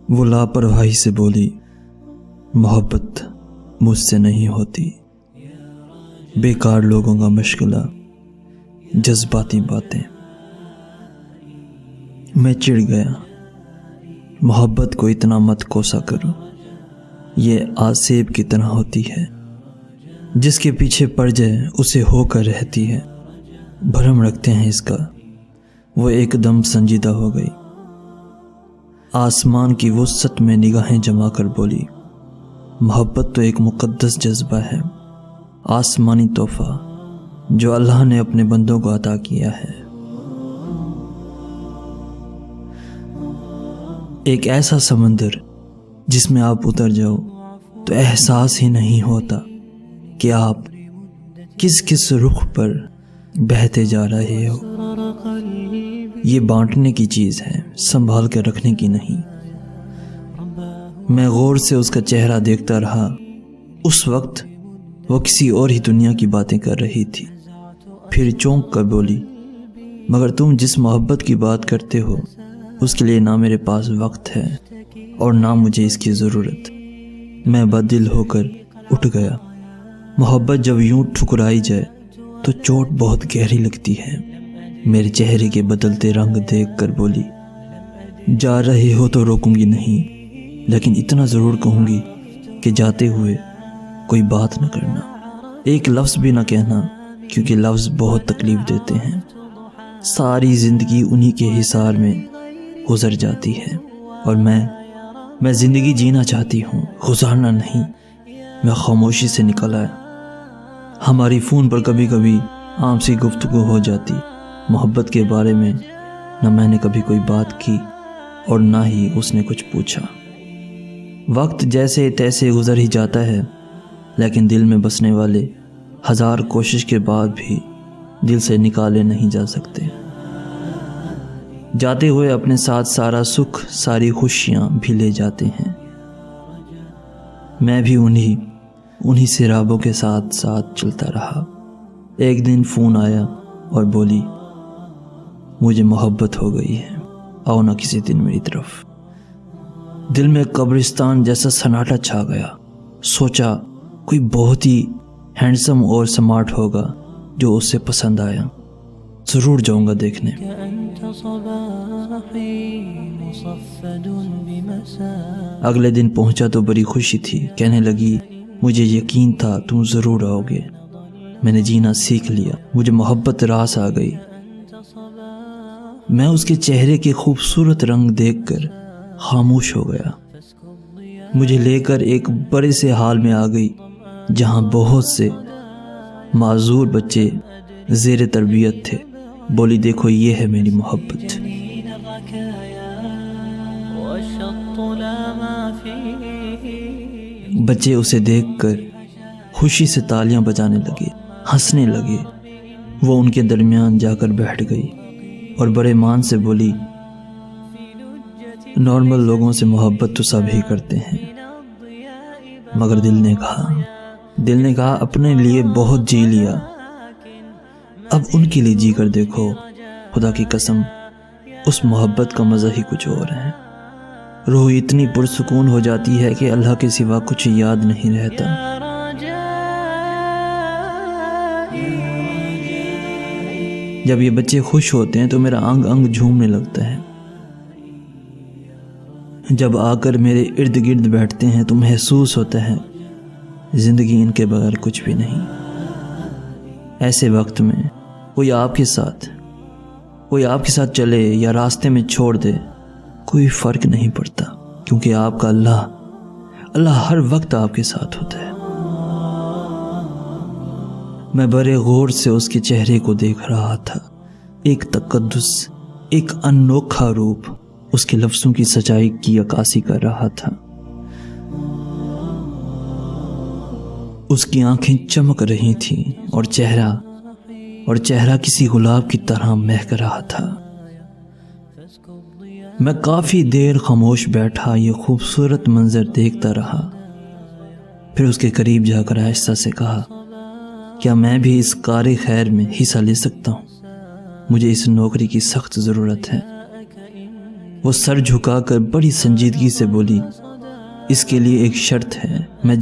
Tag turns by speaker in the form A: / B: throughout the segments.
A: وہ لاپرواہی سے بولی، محبت مجھ سے نہیں ہوتی، بیکار لوگوں کا مشغلہ، جذباتی باتیں۔ میں چڑ گیا، محبت کو اتنا مت کوسا کرو، یہ آسیب کی طرح ہوتی ہے، جس کے پیچھے پڑ جائے اسے ہو کر رہتی ہے۔ بھرم رکھتے ہیں اس کا۔ وہ ایک دم سنجیدہ ہو گئی، آسمان کی وسعت میں نگاہیں جما کر بولی، محبت تو ایک مقدس جذبہ ہے، آسمانی تحفہ جو اللہ نے اپنے بندوں کو عطا کیا ہے۔ ایک ایسا سمندر جس میں آپ اتر جاؤ تو احساس ہی نہیں ہوتا کہ آپ کس کس رخ پر بہتے جا رہے ہو۔ یہ بانٹنے کی چیز ہے، سنبھال کر رکھنے کی نہیں۔ میں غور سے اس کا چہرہ دیکھتا رہا۔ اس وقت وہ کسی اور ہی دنیا کی باتیں کر رہی تھی۔ پھر چونک کر بولی، مگر تم جس محبت کی بات کرتے ہو اس کے لیے نہ میرے پاس وقت ہے اور نہ مجھے اس کی ضرورت۔ میں بددل ہو کر اٹھ گیا۔ محبت جب یوں ٹھکرائی جائے تو چوٹ بہت گہری لگتی ہے۔ میرے چہرے کے بدلتے رنگ دیکھ کر بولی، جا رہے ہو تو روکوں گی نہیں، لیکن اتنا ضرور کہوں گی کہ جاتے ہوئے کوئی بات نہ کرنا، ایک لفظ بھی نہ کہنا، کیونکہ لفظ بہت تکلیف دیتے ہیں۔ ساری زندگی انہی کے حصار میں گزر جاتی ہے، اور میں زندگی جینا چاہتی ہوں، گزارنا نہیں۔ میں خاموشی سے نکل آیا۔ ہماری فون پر کبھی کبھی عام سی گفتگو ہو جاتی، محبت کے بارے میں نہ میں نے کبھی کوئی بات کی اور نہ ہی اس نے کچھ پوچھا۔ وقت جیسے تیسے گزر ہی جاتا ہے، لیکن دل میں بسنے والے ہزار کوشش کے بعد بھی دل سے نکالے نہیں جا سکتے۔ جاتے ہوئے اپنے ساتھ سارا سکھ، ساری خوشیاں بھی لے جاتے ہیں۔ میں بھی انہی سرابوں کے ساتھ ساتھ چلتا رہا۔ ایک دن فون آیا اور بولی، مجھے محبت ہو گئی ہے، آؤ نہ کسی دن میری طرف۔ دل میں قبرستان جیسا سناٹا چھا گیا۔ سوچا کوئی بہت ہی ہینڈسم اور سمارٹ ہوگا جو اس سے پسند آیا، ضرور جاؤں گا دیکھنے۔ اگلے دن پہنچا تو بڑی خوشی تھی، کہنے لگی، مجھے یقین تھا تم ضرور آؤ گے، میں نے جینا سیکھ لیا، مجھے محبت راس آ گئی۔ میں اس کے چہرے کے خوبصورت رنگ دیکھ کر خاموش ہو گیا۔ مجھے لے کر ایک بڑے سے ہال میں آ گئی، جہاں بہت سے معذور بچے زیر تربیت تھے۔ بولی، دیکھو یہ ہے میری محبت۔ بچے اسے دیکھ کر خوشی سے تالیاں بجانے لگے، ہنسنے لگے۔ وہ ان کے درمیان جا کر بیٹھ گئی اور بڑے مان سے بولی، نارمل لوگوں سے محبت تو سب ہی کرتے ہیں، مگر دل نے کہا اپنے لیے بہت جی لیا، اب ان کے لیے جی کر دیکھو۔ خدا کی قسم، اس محبت کا مزہ ہی کچھ اور ہے۔ روح اتنی پرسکون ہو جاتی ہے کہ اللہ کے سوا کچھ یاد نہیں رہتا۔ جب یہ بچے خوش ہوتے ہیں تو میرا انگ انگ جھومنے لگتا ہے۔ جب آ کر میرے ارد گرد بیٹھتے ہیں تو محسوس ہوتا ہے زندگی ان کے بغیر کچھ بھی نہیں۔ ایسے وقت میں کوئی آپ کے ساتھ چلے یا راستے میں چھوڑ دے، کوئی فرق نہیں پڑتا، کیونکہ آپ کا اللہ ہر وقت آپ کے ساتھ ہوتا ہے۔ میں بڑے غور سے اس کے چہرے کو دیکھ رہا تھا۔ ایک تقدس، ایک انوکھا روپ اس کے لفظوں کی سچائی کی عکاسی کر رہا تھا۔ اس کی آنکھیں چمک رہی تھیں اور چہرہ کسی گلاب کی طرح مہک رہا تھا۔ میں کافی دیر خاموش بیٹھا یہ خوبصورت منظر دیکھتا رہا۔ پھر اس کے قریب جا کر آہستہ سے کہا، کیا میں بھی اس کار خیر میں حصہ لے سکتا ہوں؟ مجھے اس نوکری کی سخت ضرورت ہے۔ وہ سر جھکا کر بڑی سنجیدگی سے بولی، اس کے لیے ایک شرط ہے۔ میں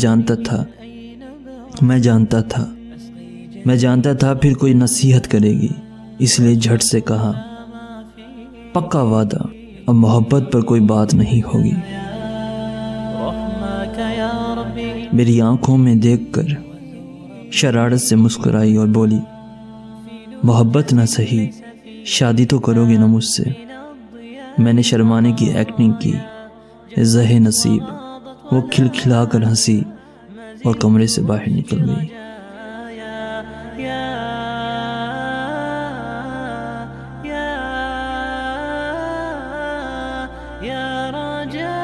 A: جانتا تھا پھر کوئی نصیحت کرے گی، اس لیے جھٹ سے کہا، پکا وعدہ، اب محبت پر کوئی بات نہیں ہوگی۔ میری آنکھوں میں دیکھ کر شرارت سے مسکرائی اور بولی، محبت نہ سہی، شادی تو کرو گے نا مجھ سے؟ میں نے شرمانے کی ایکٹنگ کی، زہ نصیب۔ وہ کھلکھلا کر ہنسی اور کمرے سے باہر نکل گئی۔
B: یا راجع